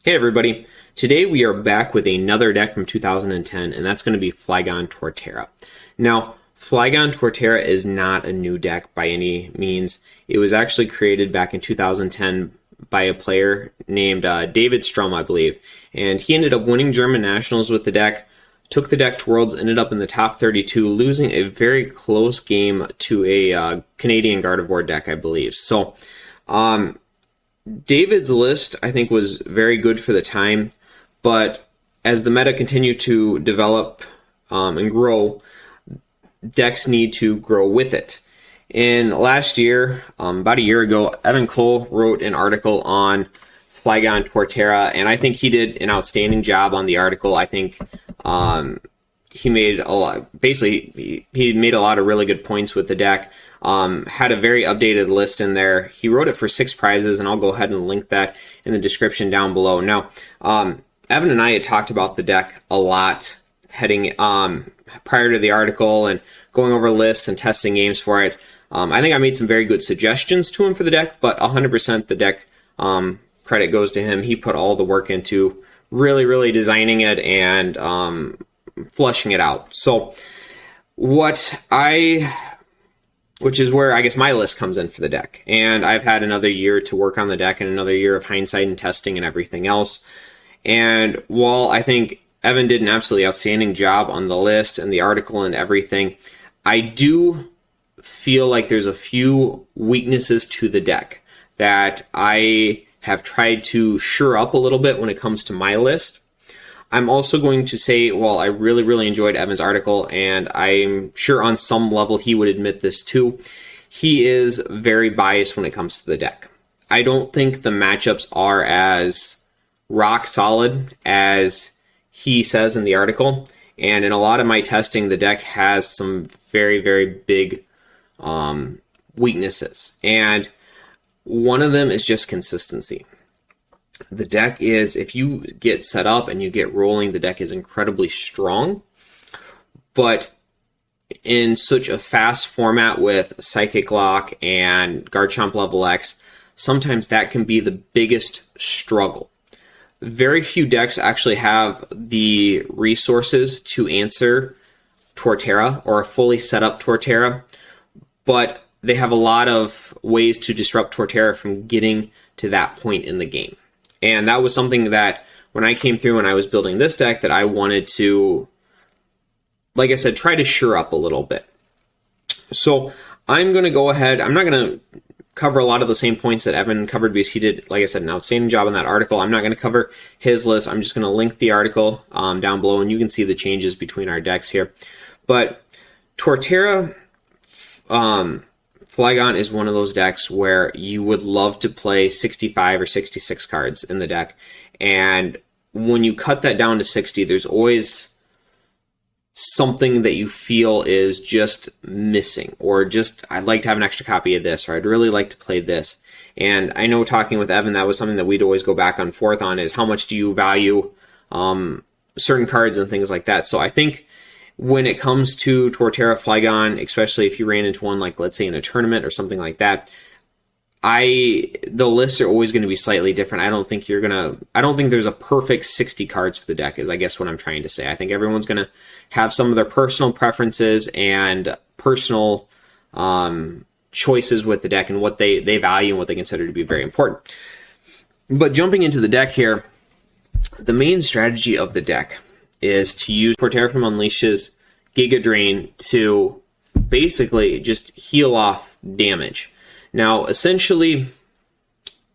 Hey everybody, today we are back with another deck from 2010, and that's going to be Flygon Torterra. Now, Flygon Torterra is not a new deck by any means. It was actually created back in 2010 by a player named David Strum, I believe, and he ended up winning German Nationals with the deck, took the deck to Worlds, ended up in the top 32, losing a very close game to a Canadian Gardevoir deck, I believe. So, David's list, I think, was very good for the time, but as the meta continued to develop and grow, decks need to grow with it. And last year, about a year ago, Evan Cole wrote an article on Flygon Torterra, and I think he did an outstanding job on the article. I think he made a lot. Basically, he made a lot of really good points with the deck. Had a very updated list in there. He wrote it for 6 prizes, and I'll go ahead and link that in the description down below. Now, Evan and I had talked about the deck a lot heading prior to the article and going over lists and testing games for it. I think I made some very good suggestions to him for the deck, but 100% the deck credit goes to him. He put all the work into really designing it and flushing it out. So which is where I guess my list comes in for the deck. And I've had another year to work on the deck and another year of hindsight and testing and everything else. And while I think Evan did an absolutely outstanding job on the list and the article and everything, I do feel like there's a few weaknesses to the deck that I have tried to shore up a little bit when it comes to my list. I'm also going to say, while I really enjoyed Evan's article, and I'm sure on some level he would admit this too, he is very biased when it comes to the deck. I don't think the matchups are as rock solid as he says in the article, and in a lot of my testing, the deck has some very big weaknesses, and one of them is just consistency. The deck is, if you get set up and you get rolling, the deck is incredibly strong. But in such a fast format with Psychic Lock and Garchomp level X, sometimes that can be the biggest struggle. Very few decks actually have the resources to answer Torterra or a fully set up Torterra, but they have a lot of ways to disrupt Torterra from getting to that point in the game. And that was something that when I came through and I was building this deck that I wanted to, like I said, try to shore up a little bit. So I'm going to go ahead. I'm not going to cover a lot of the same points that Evan covered because he did, like I said, an outstanding job on that article. I'm not going to cover his list. I'm just going to link the article down below, and you can see the changes between our decks here. But Torterra, Flygon is one of those decks where you would love to play 65 or 66 cards in the deck, and when you cut that down to 60, there's always something that you feel is just missing, or just, I'd like to have an extra copy of this, or I'd really like to play this. And I know talking with Evan, that was something that we'd always go back and forth on, is how much do you value certain cards and things like that. So I think when it comes to Torterra Flygon, especially if you ran into one, like let's say in a tournament or something like that, the lists are always going to be slightly different. I don't think there's a perfect 60 cards for the deck, is I guess what I'm trying to say. I think everyone's going to have some of their personal preferences and personal choices with the deck and what they value and what they consider to be very important. But jumping into the deck here, the main strategy of the deck is to use Torterra from Unleash's Giga Drain to basically just heal off damage. Now, essentially,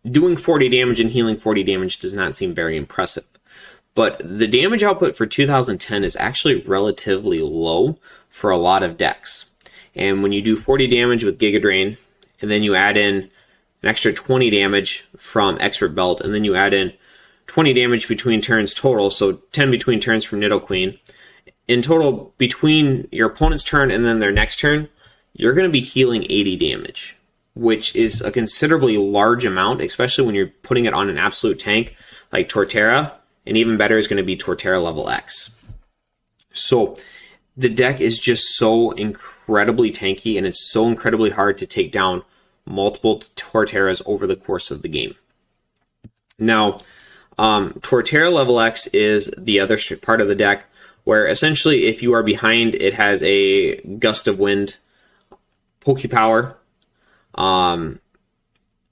doing 40 damage and healing 40 damage does not seem very impressive. But the damage output for 2010 is actually relatively low for a lot of decks. And when you do 40 damage with Giga Drain, and then you add in an extra 20 damage from Expert Belt, and then you add in 20 damage between turns total, so 10 between turns from Nidoqueen. In total, between your opponent's turn and then their next turn, you're going to be healing 80 damage, which is a considerably large amount, especially when you're putting it on an absolute tank like Torterra, and even better is going to be Torterra level X. So the deck is just so incredibly tanky, and it's so incredibly hard to take down multiple Torterras over the course of the game. Now, Torterra Level X is the other part of the deck, where essentially if you are behind, it has a Gust of Wind Pokepower. Or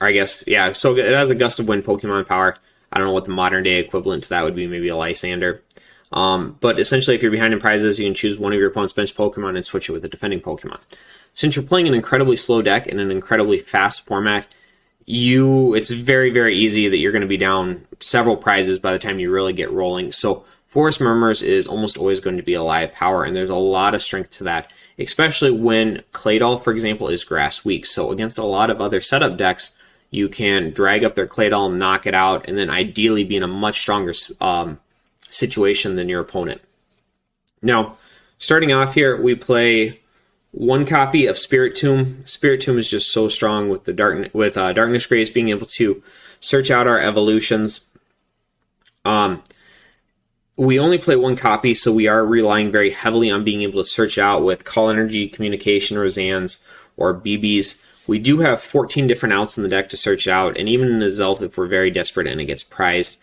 I guess, yeah, so it has a Gust of Wind Pokemon power. I don't know what the modern day equivalent to that would be, maybe a Lysander. But essentially, if you're behind in prizes, you can choose one of your opponent's bench Pokemon and switch it with a defending Pokemon. Since you're playing an incredibly slow deck in an incredibly fast format, it's very, very easy that you're going to be down several prizes by the time you really get rolling. So Forest Murmurs is almost always going to be a live power, and there's a lot of strength to that, especially when Claydol, for example, is grass weak. So against a lot of other setup decks, you can drag up their Claydol, knock it out, and then ideally be in a much stronger situation than your opponent. Now, starting off here, we play one copy of Spirit Tomb. Spirit Tomb is just so strong with the Darkness Grace being able to search out our evolutions. We only play one copy, so we are relying very heavily on being able to search out with Call Energy, Communication, Rozans, or BBs. We do have 14 different outs in the deck to search out, and even in the Zelf, if we're very desperate and it gets prized,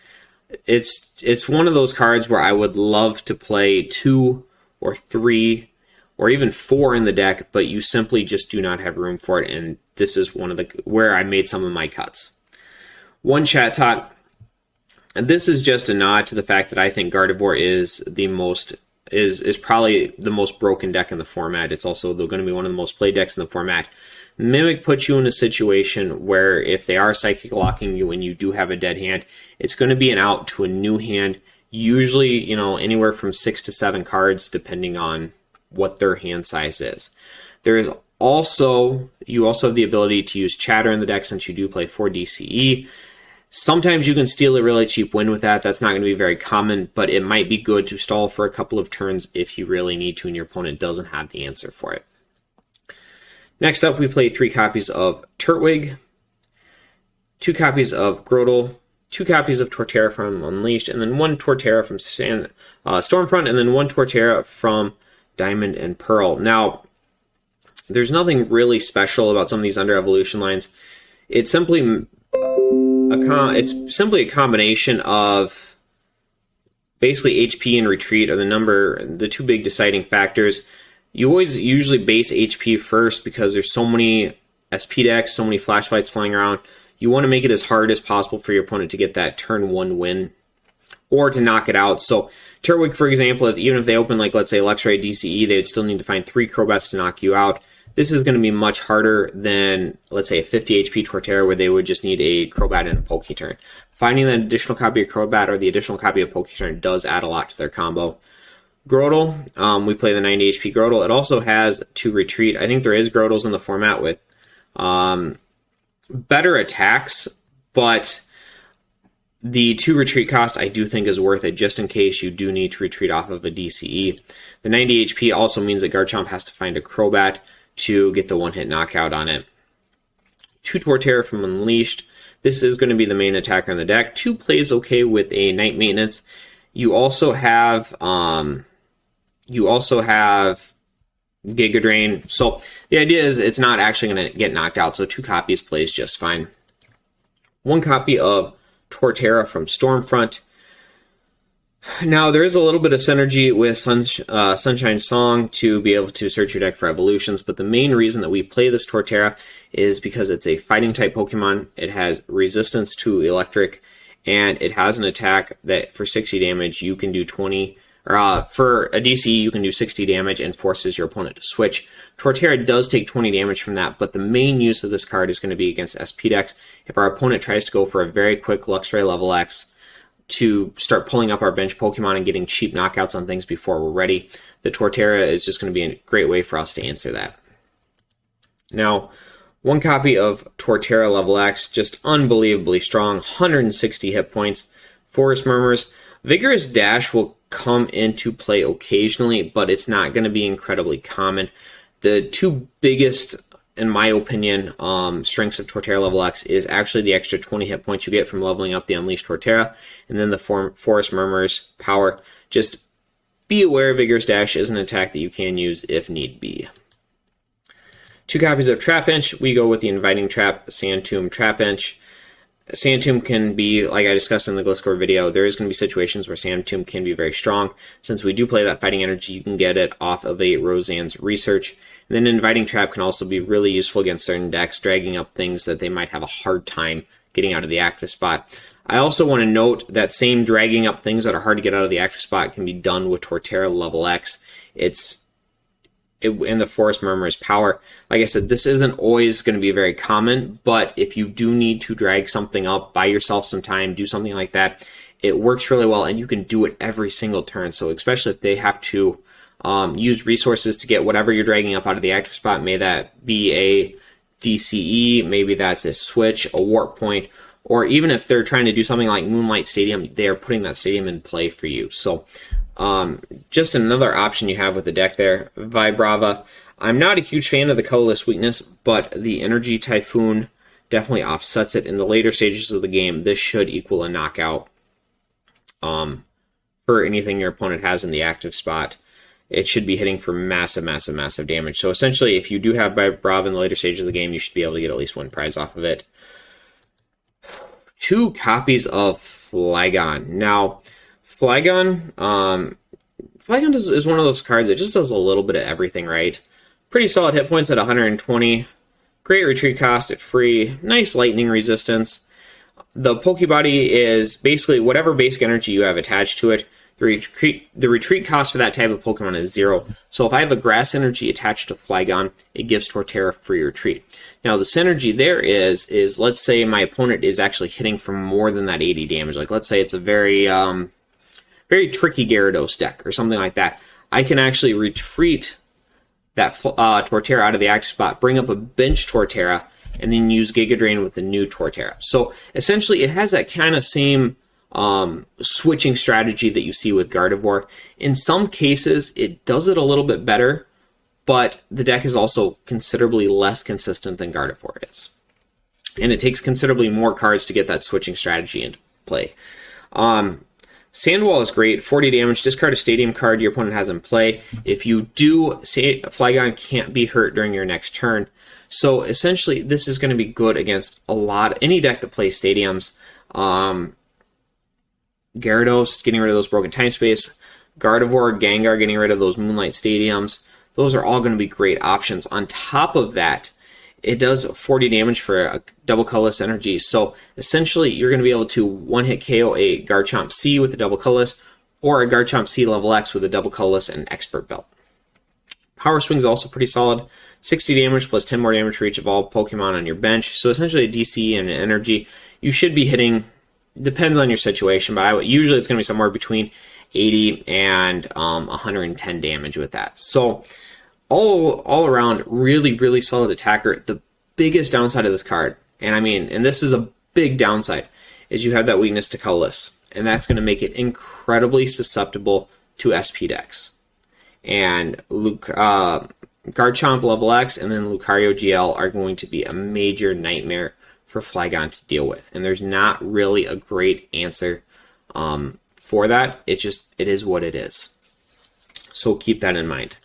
it's one of those cards where I would love to play 2 or 3 or even 4 in the deck, but you simply just do not have room for it, and this is one of where I made some of my cuts. One chat tot, and this is just a nod to the fact that I think Gardevoir is probably the most broken deck in the format. It's also going to be one of the most played decks in the format. Mimic puts you in a situation where if they are psychic locking you and you do have a dead hand, it's going to be an out to a new hand, usually, anywhere from 6 to 7 cards, depending on what their hand size is. You also have the ability to use Chatter in the deck since you do play 4 DCE. Sometimes you can steal a really cheap win with that. That's not going to be very common, but it might be good to stall for a couple of turns if you really need to and your opponent doesn't have the answer for it. Next up, we play 3 copies of Turtwig, 2 copies of Grotle, 2 copies of Torterra from Unleashed, and then 1 Torterra from Stormfront, and then 1 Torterra from Diamond and Pearl. Now, there's nothing really special about some of these Under Evolution lines. It's simply a combination of basically HP and Retreat are the 2 big deciding factors. You always usually base HP first because there's so many SP decks, so many flashlights flying around. You want to make it as hard as possible for your opponent to get that turn 1 win or to knock it out. So Turtwig, for example, even if they open, let's say Luxray DCE, they would still need to find 3 Crobats to knock you out. This is going to be much harder than, let's say, a 50 HP Torterra where they would just need a Crobat and a Poketurn. Finding that additional copy of Crobat or the additional copy of Poketurn does add a lot to their combo. Grotle, we play the 90 HP Grotle. It also has 2 Retreat. I think there is Grotles in the format with better attacks, but the 2 Retreat cost I do think is worth it just in case you do need to retreat off of a DCE. The 90 HP also means that Garchomp has to find a Crobat to get the 1-hit knockout on it. 2 Torterra from Unleashed. This is going to be the main attacker in the deck. 2 plays okay with a Night Maintenance. You also have Giga Drain. So the idea is it's not actually going to get knocked out, so 2 copies plays just fine. 1 copy of Torterra from Stormfront. Now, there is a little bit of synergy with Sunshine Song to be able to search your deck for evolutions, but the main reason that we play this Torterra is because it's a fighting-type Pokemon. It has resistance to electric, and it has an attack that for 60 damage you can do 20, or for a DC you can do 60 damage and forces your opponent to switch. Torterra does take 20 damage from that, but the main use of this card is going to be against SP decks. If our opponent tries to go for a very quick Luxray level X to start pulling up our bench Pokemon and getting cheap knockouts on things before we're ready, the Torterra is just going to be a great way for us to answer that. Now, 1 copy of Torterra level X, just unbelievably strong, 160 hit points. Forest Murmurs. Vigorous Dash will come into play occasionally, but it's not going to be incredibly common. The 2 biggest, in my opinion, strengths of Torterra level X is actually the extra 20 hit points you get from leveling up the Unleashed Torterra, and then the Forest Murmurs power. Just be aware Vigorous Dash is an attack that you can use if need be. 2 copies of Trapinch. We go with the Inviting Trap, Sand Tomb, Trapinch. Sand Tomb can be, like I discussed in the Gliscor video, there is going to be situations where Sand Tomb can be very strong. Since we do play that fighting energy, you can get it off of a Roseanne's Research. And then Inviting Trap can also be really useful against certain decks, dragging up things that they might have a hard time getting out of the active spot. I also want to note that same dragging up things that are hard to get out of the active spot can be done with Torterra level X. In the Forest Murmur's power. Like I said, this isn't always going to be very common, but if you do need to drag something up, buy yourself some time, do something like that, it works really well, and you can do it every single turn. So especially if they have to use resources to get whatever you're dragging up out of the active spot, may that be a DCE, maybe that's a switch, a warp point, or even if they're trying to do something like Moonlight Stadium, they are putting that stadium in play for you. So just another option you have with the deck there. Vibrava. I'm not a huge fan of the Colorless Weakness, but the Energy Typhoon definitely offsets it. In the later stages of the game, this should equal a knockout for anything your opponent has in the active spot. It should be hitting for massive, massive, massive damage. So essentially, if you do have Vibrava in the later stages of the game, you should be able to get at least one prize off of it. 2 copies of Flygon. Now, Flygon is one of those cards that just does a little bit of everything right. Pretty solid hit points at 120. Great retreat cost at free. Nice lightning resistance. The Pokebody is basically whatever basic energy you have attached to it. The retreat cost for that type of Pokemon is 0. So if I have a grass energy attached to Flygon, it gives Torterra free retreat. Now the synergy there is let's say my opponent is actually hitting for more than that 80 damage. Like let's say it's a very tricky Gyarados deck or something like that. I can actually retreat that Torterra out of the active spot, bring up a bench Torterra, and then use Giga Drain with the new Torterra. So essentially it has that kind of same switching strategy that you see with Gardevoir. In some cases, it does it a little bit better, but the deck is also considerably less consistent than Gardevoir is. And it takes considerably more cards to get that switching strategy into play. Sandwall is great, 40 damage, discard a stadium card your opponent has in play. If you do, say Flygon can't be hurt during your next turn. So essentially, this is going to be good against any deck that plays stadiums. Gyarados, getting rid of those broken time space. Gardevoir, Gengar, getting rid of those Moonlight Stadiums. Those are all going to be great options. On top of that, it does 40 damage for a double colorless energy. So essentially, you're going to be able to one-hit KO a Garchomp C with a double colorless, or a Garchomp C level X with a double colorless and expert belt. Power Swing is also pretty solid. 60 damage plus 10 more damage for each of all Pokemon on your bench. So essentially a DC and an energy. You should be hitting, depends on your situation, but usually it's going to be somewhere between 80 and 110 damage with that. So all around, really, really solid attacker. The biggest downside of this card, and this is a big downside, is you have that weakness to colorless, and that's going to make it incredibly susceptible to SP decks. And Garchomp level X and then Lucario GL are going to be a major nightmare for Flygon to deal with, and there's not really a great answer for that. It is what it is. So keep that in mind.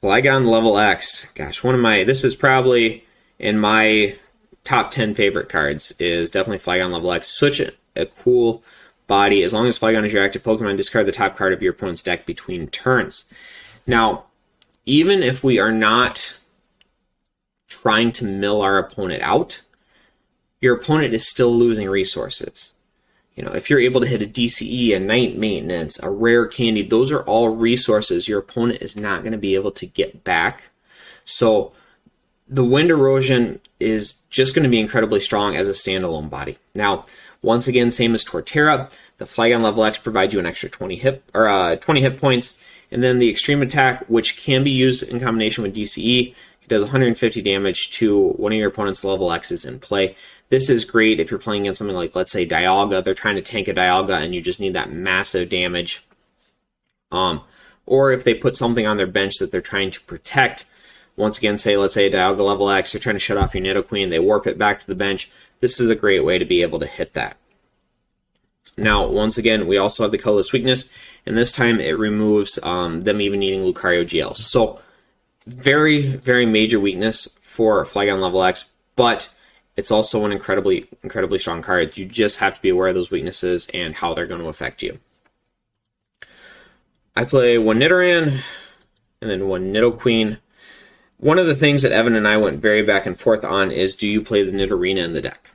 Flygon level X, gosh, this is probably in my top 10 favorite cards, is definitely Flygon level X. Such a cool body. As long as Flygon is your active Pokemon, discard the top card of your opponent's deck between turns. Now, even if we are not trying to mill our opponent out, your opponent is still losing resources. If you're able to hit a DCE, a Night Maintenance, a Rare Candy, those are all resources your opponent is not going to be able to get back. So the Wind Erosion is just going to be incredibly strong as a standalone body. Now, once again, same as Torterra, the Flygon level X provides you an extra 20 hit points, and then the Extreme Attack, which can be used in combination with DCE, it does 150 damage to one of your opponent's level X's in play. This is great if you're playing against something like, let's say, Dialga. They're trying to tank a Dialga and you just need that massive damage. Or if they put something on their bench that they're trying to protect. Once again, let's say a Dialga level X, they're trying to shut off your Nidoqueen, they warp it back to the bench. This is a great way to be able to hit that. Now, once again, we also have the Colorless Weakness, and this time it removes them even needing Lucario GL. So, very, very major weakness for Flygon level X, but it's also an incredibly strong card. You just have to be aware of those weaknesses and how they're going to affect you. I play one Nidoran and then one Nidoqueen. One of the things that Evan and I went very back and forth on is, do you play the Nidorina in the deck?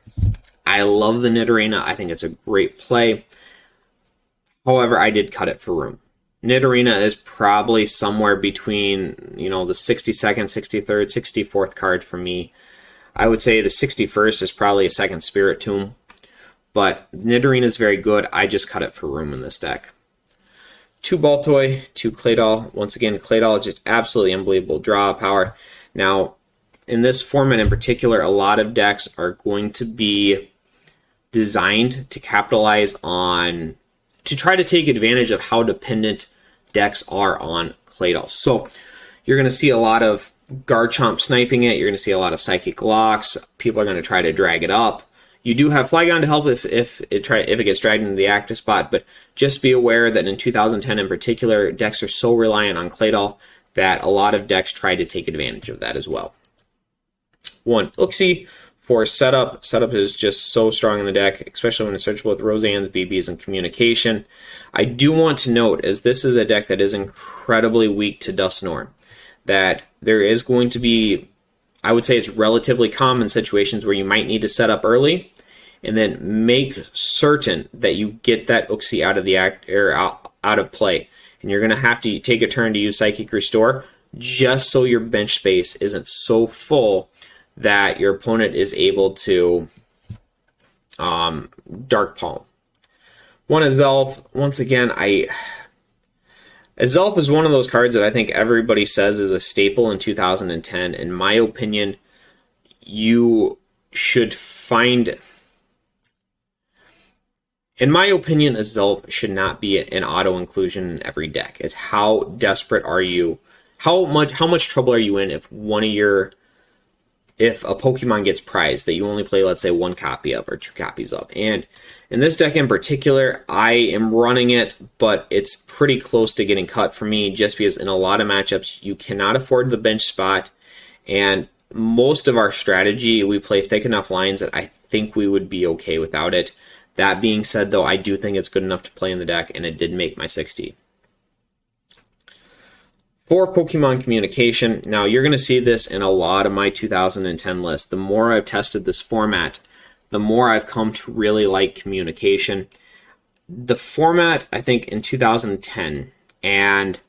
I love the Nidorina. I think it's a great play. However, I did cut it for room. Nidorina is probably somewhere between, the 62nd, 63rd, 64th card for me. I would say the 61st is probably a second Spirit Tomb. But Nidorina is very good. I just cut it for room in this deck. 2 Baltoy, 2 Claydol. Once again, Claydol is just absolutely unbelievable draw power. Now, in this format in particular, a lot of decks are going to be designed to capitalize on, to try to take advantage of how dependent decks are on Claydol. So you're going to see a lot of Garchomp sniping it. You're going to see a lot of Psychic Locks. People are going to try to drag it up. You do have Flygon to help if it gets dragged into the active spot, but just be aware that in 2010 in particular, decks are so reliant on Claydol that a lot of decks try to take advantage of that as well. 1 Uxie for setup. Setup is just so strong in the deck, especially when it's searchable with Roseanne's, BBs, and communication. I do want to note, as this is a deck that is incredibly weak to Dusknoir, that there is going to be, I would say it's relatively common situations where you might need to set up early and then make certain that you get that Uxie out of the out of play. And you're going to have to take a turn to use Psychic Restore just so your bench space isn't so full that your opponent is able to Dark Palm. 1 Azelf. Once again, Azelf is one of those cards that I think everybody says is a staple in 2010. In my opinion, you should find... In my opinion, Azelf should not be an auto-inclusion in every deck. It's how desperate are you? How much trouble are you in if if a Pokemon gets prized that you only play, let's say, 1 copy of or 2 copies of? And in this deck in particular, I am running it, but it's pretty close to getting cut for me just because in a lot of matchups, you cannot afford the bench spot. And most of our strategy, we play thick enough lines that I think we would be okay without it. That being said, though, I do think it's good enough to play in the deck, and it did make my 60. 4 Pokemon Communication. Now, you're going to see this in a lot of my 2010 lists. The more I've tested this format, the more I've come to really like Communication. The format, I think, in 2010, and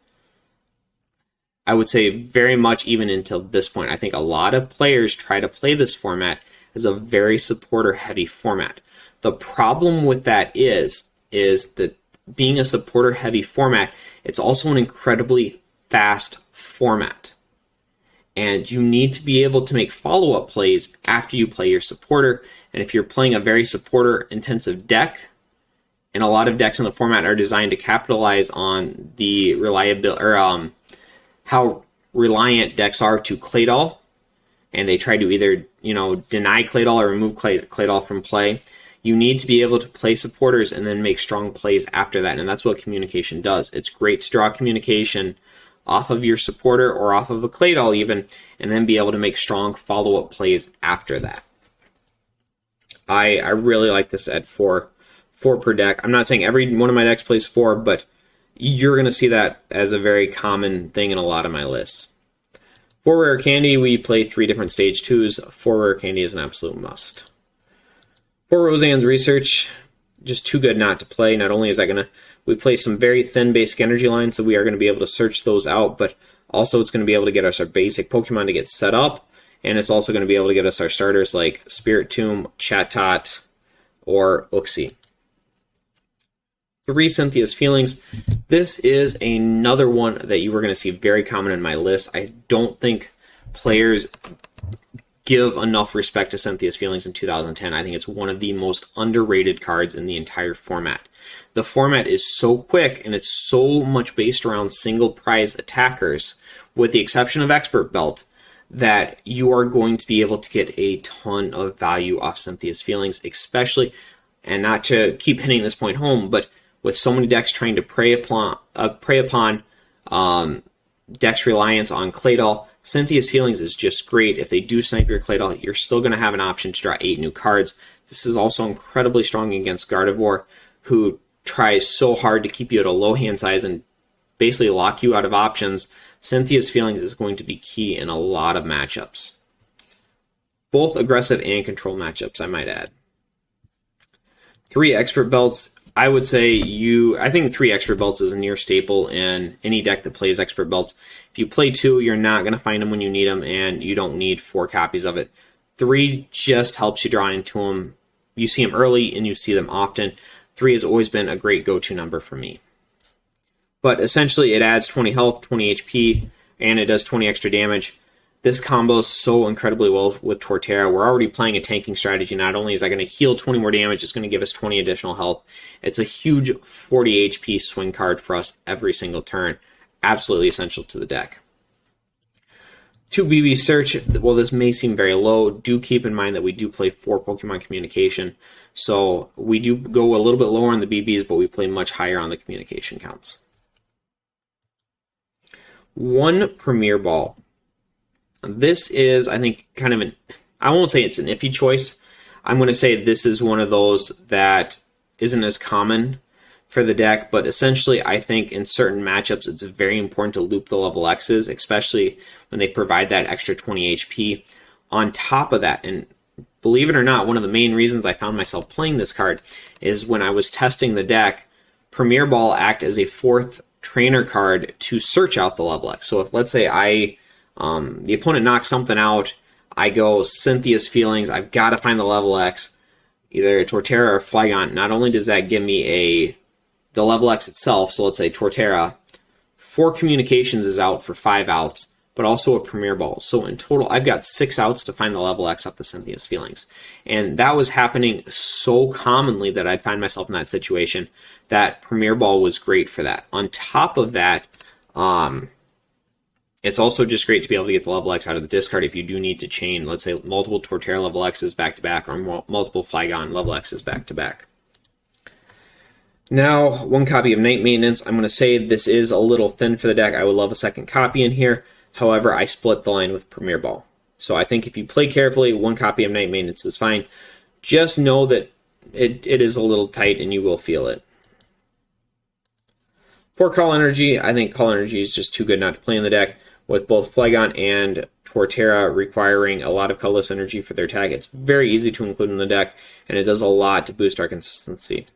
I would say very much even until this point, I think a lot of players try to play this format as a very supporter-heavy format. The problem with that is that being a supporter-heavy format, it's also an incredibly fast format. And you need to be able to make follow-up plays after you play your supporter. And if you're playing a very supporter-intensive deck, and a lot of decks in the format are designed to capitalize on the reliability, or how reliant decks are to Claydol, and they try to either deny Claydol or remove Claydol from play, you need to be able to play supporters and then make strong plays after that. And that's what Communication does. It's great to draw Communication off of your supporter or off of a Claydol even, and then be able to make strong follow-up plays after that. I really like this at 4 per deck. I'm not saying every one of my decks plays 4, but you're going to see that as a very common thing in a lot of my lists. 4 Rare Candy, we play 3 different stage 2s. 4 Rare Candy is an absolute must. 4 Roseanne's Research, just too good not to play. Not only is that we play some very thin basic energy lines, so we are going to be able to search those out, but also it's going to be able to get us our basic Pokemon to get set up, and it's also going to be able to get us our starters like Spirit Tomb, Chatot, or Uxie. 3 Cynthia's Feelings. This is another one that you were going to see very common in my list. I don't think players give enough respect to Cynthia's Feelings in 2010. I think it's one of the most underrated cards in the entire format. The format is so quick, and it's so much based around single prize attackers, with the exception of Expert Belt, that you are going to be able to get a ton of value off Cynthia's Feelings, especially, and not to keep hitting this point home, but with so many decks trying to prey upon decks' reliance on Claydol, Cynthia's Feelings is just great. If they do snipe your Claydol, you're still going to have an option to draw 8 new cards. This is also incredibly strong against Gardevoir, who tries so hard to keep you at a low hand size and basically lock you out of options. Cynthia's Feelings is going to be key in a lot of matchups. Both aggressive and control matchups, I might add. 3 Expert Belts. I would say I think 3 Expert Belts is a near staple in any deck that plays Expert Belts. If you play 2, you're not going to find them when you need them, and you don't need 4 copies of it. 3 just helps you draw into them. You see them early, and you see them often. 3 has always been a great go-to number for me. But essentially, it adds 20 health, 20 HP, and it does 20 extra damage. This combos so incredibly well with Torterra. We're already playing a tanking strategy. Not only is that going to heal 20 more damage, it's going to give us 20 additional health. It's a huge 40 HP swing card for us every single turn. Absolutely essential to the deck. 2 BB Search. Well, this may seem very low. Do keep in mind that we do play 4 Pokemon Communication. So we do go a little bit lower on the BBs, but we play much higher on the communication counts. 1 Premier Ball. This is, I think, kind of I won't say it's an iffy choice. I'm going to say this is one of those that isn't as common for the deck, but essentially I think in certain matchups it's very important to loop the level X's, especially when they provide that extra 20 HP. On top of that, and believe it or not, one of the main reasons I found myself playing this card is when I was testing the deck, Premier Ball act as a 4th trainer card to search out the level X. So if, let's say, the opponent knocks something out, I go Cynthia's Feelings, I've got to find the level X, either Torterra or Flygon. Not only does that give me the level X itself, so let's say Torterra, 4 communications is out for 5 outs, but also a Premier Ball. So in total, I've got 6 outs to find the level X up to Cynthia's Feelings. And that was happening so commonly that I'd find myself in that situation that Premier Ball was great for that. On top of that, it's also just great to be able to get the level X out of the discard if you do need to chain, let's say, multiple Torterra level X's back-to-back or multiple Flygon level X's back-to-back. Now, 1 copy of Night Maintenance. I'm going to say this is a little thin for the deck. I would love a 2nd copy in here. However, I split the line with Premier Ball. So I think if you play carefully, 1 copy of Night Maintenance is fine. Just know that it is a little tight and you will feel it. For Call Energy, I think Call Energy is just too good not to play in the deck. With both Flygon and Torterra requiring a lot of colorless energy for their tag, it's very easy to include in the deck, and it does a lot to boost our consistency.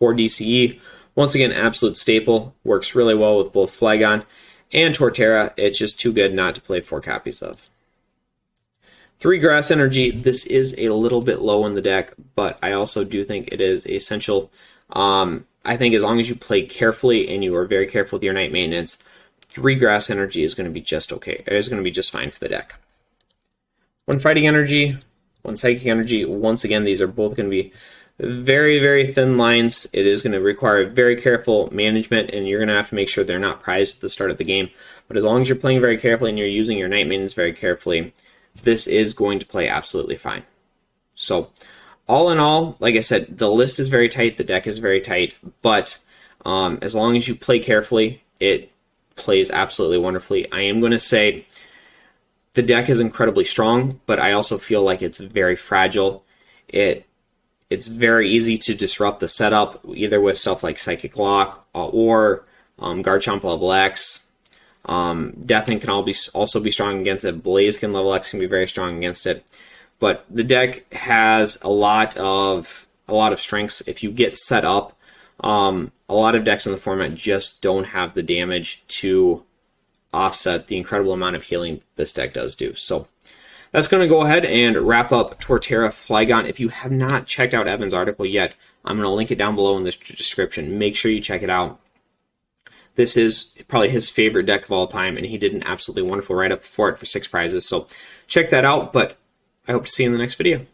For DCE, once again, absolute staple, works really well with both Flygon and Torterra. It's just too good not to play 4 copies of. 3 Grass Energy, this is a little bit low in the deck, but I also do think it is essential. I think as long as you play carefully and you are very careful with your Night Maintenance, 3 Grass Energy is going to be just okay. It is going to be just fine for the deck. 1 Fighting Energy, 1 Psychic Energy. Once again, these are both going to be very, very thin lines. It is going to require very careful management, and you're going to have to make sure they're not prized at the start of the game. But as long as you're playing very carefully and you're using your Night Maintenance very carefully, this is going to play absolutely fine. So, all in all, like I said, the list is very tight, the deck is very tight, but as long as you play carefully, it plays absolutely wonderfully. I am going to say the deck is incredibly strong, but I also feel like it's very fragile. It's very easy to disrupt the setup, either with stuff like Psychic Lock or Garchomp level X. Deathwing can also be strong against it. Blaziken level X can be very strong against it. But the deck has a lot of strengths. If you get set up, a lot of decks in the format just don't have the damage to offset the incredible amount of healing this deck does do. So that's going to go ahead and wrap up Torterra Flygon. If you have not checked out Evan's article yet, I'm going to link it down below in the description. Make sure you check it out. This is probably his favorite deck of all time, and he did an absolutely wonderful write-up for it for 6 prizes. So check that out, but I hope to see you in the next video.